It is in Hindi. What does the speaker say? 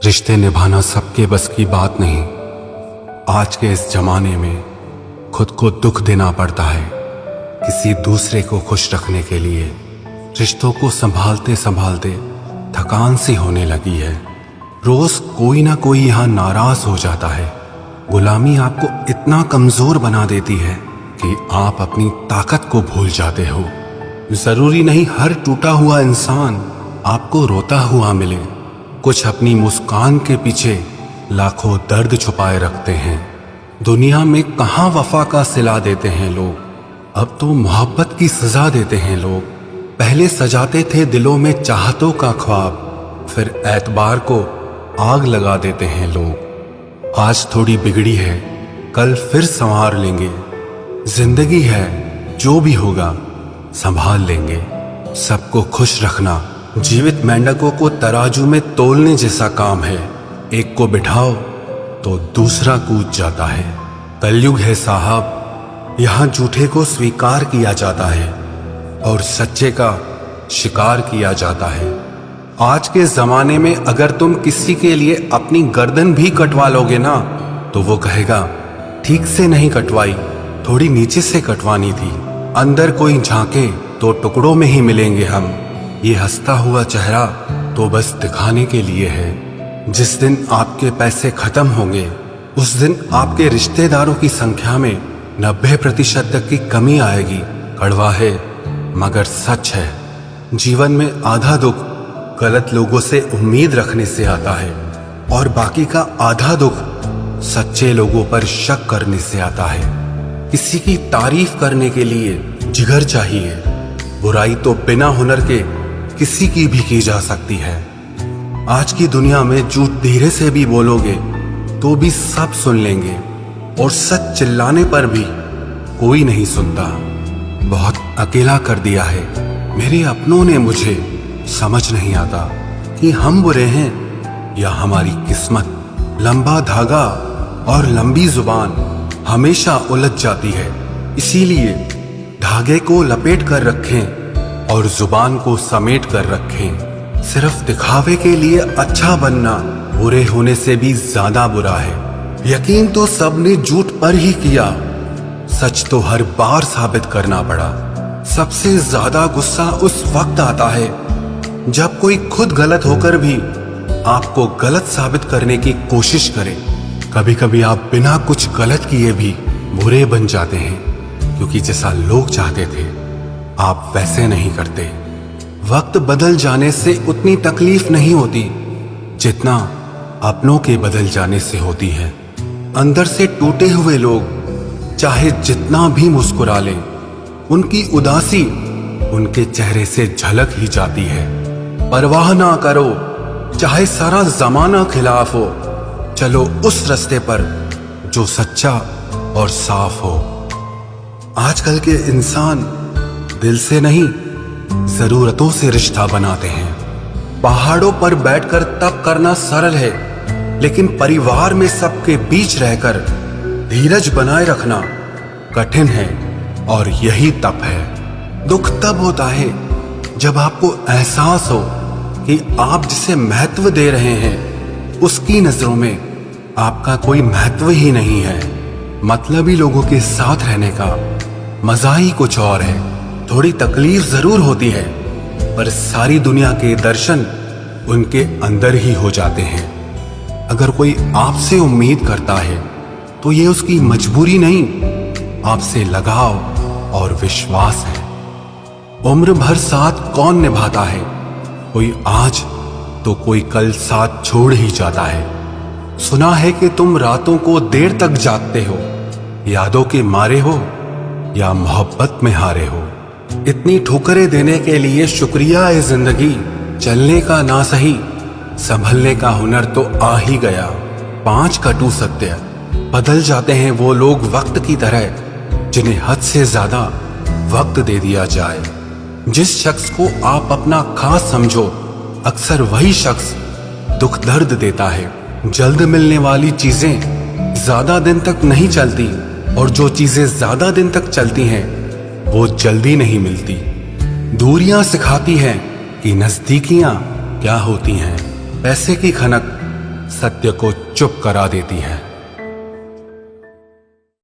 रिश्ते निभाना सबके बस की बात नहीं। आज के इस जमाने में खुद को दुख देना पड़ता है किसी दूसरे को खुश रखने के लिए। रिश्तों को संभालते संभालते थकान सी होने लगी है। रोज कोई ना कोई यहाँ नाराज हो जाता है। गुलामी आपको इतना कमजोर बना देती है कि आप अपनी ताकत को भूल जाते हो। जरूरी नहीं हर टूटा हुआ इंसान आपको रोता हुआ मिले। कुछ अपनी मुस्कान के पीछे लाखों दर्द छुपाए रखते हैं। दुनिया में कहाँ वफा का सिला देते हैं लोग, अब तो मोहब्बत की सजा देते हैं लोग। पहले सजाते थे दिलों में चाहतों का ख्वाब, फिर एतबार को आग लगा देते हैं लोग। आज थोड़ी बिगड़ी है, कल फिर संवार लेंगे। जिंदगी है, जो भी होगा संभाल लेंगे। सबको खुश रखना जीवित मेंढकों को तराजू में तोलने जैसा काम है। एक को बिठाओ तो दूसरा कूद जाता है। कलयुग है साहब, यहाँ झूठे को स्वीकार किया जाता है और सच्चे का शिकार किया जाता है। आज के जमाने में अगर तुम किसी के लिए अपनी गर्दन भी कटवा लोगे ना, तो वो कहेगा ठीक से नहीं कटवाई, थोड़ी नीचे से कटवानी थी। अंदर कोई झांके तो टुकड़ों में ही मिलेंगे हम। ये हंसता हुआ चेहरा तो बस दिखाने के लिए है। जिस दिन आपके पैसे खत्म होंगे, उस दिन आपके रिश्तेदारों की संख्या में 90% तक की कमी आएगी। कड़वा है मगर सच है। जीवन में आधा दुख गलत लोगों से उम्मीद रखने से आता है और बाकी का आधा दुख सच्चे लोगों पर शक करने से आता है। किसी की तारीफ करने के लिए जिगर चाहिए। बुराई तो बिना हुनर के किसी की भी की जा सकती है। आज की दुनिया में झूठ धीरे से भी बोलोगे तो भी सब सुन लेंगे और सच चिल्लाने पर भी कोई नहीं सुनता। बहुत अकेला कर दिया है मेरे अपनों ने मुझे। समझ नहीं आता कि हम बुरे हैं या हमारी किस्मत। लंबा धागा और लंबी जुबान हमेशा उलझ जाती है, इसीलिए धागे को लपेट कर रखें और जुबान को समेट कर रखें। सिर्फ दिखावे के लिए अच्छा बनना बुरे होने से भी ज्यादा बुरा है। यकीन तो सबने झूठ पर ही किया, सच तो हर बार साबित करना पड़ा। सबसे ज्यादा गुस्सा उस वक्त आता है जब कोई खुद गलत होकर भी आपको गलत साबित करने की कोशिश करे। कभी कभी आप बिना कुछ गलत किए भी बुरे बन जाते हैं, क्योंकि जैसा लोग चाहते थे आप वैसे नहीं करते। वक्त बदल जाने से उतनी तकलीफ नहीं होती जितना अपनों के बदल जाने से होती है। अंदर से टूटे हुए लोग चाहे जितना भी मुस्कुरा लें, उनकी उदासी उनके चेहरे से झलक ही जाती है। परवाह ना करो चाहे सारा जमाना खिलाफ हो, चलो उस रास्ते पर जो सच्चा और साफ हो। आजकल के इंसान दिल से नहीं जरूरतों से रिश्ता बनाते हैं। पहाड़ों पर बैठकर तप करना सरल है, लेकिन परिवार में सबके बीच रहकर धीरज बनाए रखना कठिन है और यही तप है। दुख तब होता है जब आपको एहसास हो कि आप जिसे महत्व दे रहे हैं उसकी नजरों में आपका कोई महत्व ही नहीं है। मतलबी लोगों के साथ रहने का मजा ही कुछ और है। थोड़ी तकलीफ जरूर होती है, पर सारी दुनिया के दर्शन उनके अंदर ही हो जाते हैं। अगर कोई आपसे उम्मीद करता है तो ये उसकी मजबूरी नहीं, आपसे लगाव और विश्वास है। उम्र भर साथ कौन निभाता है, कोई आज तो कोई कल साथ छोड़ ही जाता है। सुना है कि तुम रातों को देर तक जागते हो, यादों के मारे हो या मोहब्बत में हारे हो। इतनी ठोकरें देने के लिए शुक्रिया है जिंदगी। चलने का ना सही, संभलने का हुनर तो आ ही गया। 5 कटु सत्य, बदल जाते हैं वो लोग वक्त की तरह जिन्हें हद से ज्यादा वक्त दे दिया जाए। जिस शख्स को आप अपना खास समझो, अक्सर वही शख्स दुख दर्द देता है। जल्द मिलने वाली चीजें ज्यादा दिन तक नहीं चलती और जो चीजें ज्यादा दिन तक चलती हैं वो जल्दी नहीं मिलती। दूरियां सिखाती हैं कि नजदीकियां क्या होती हैं। पैसे की खनक सत्य को चुप करा देती है।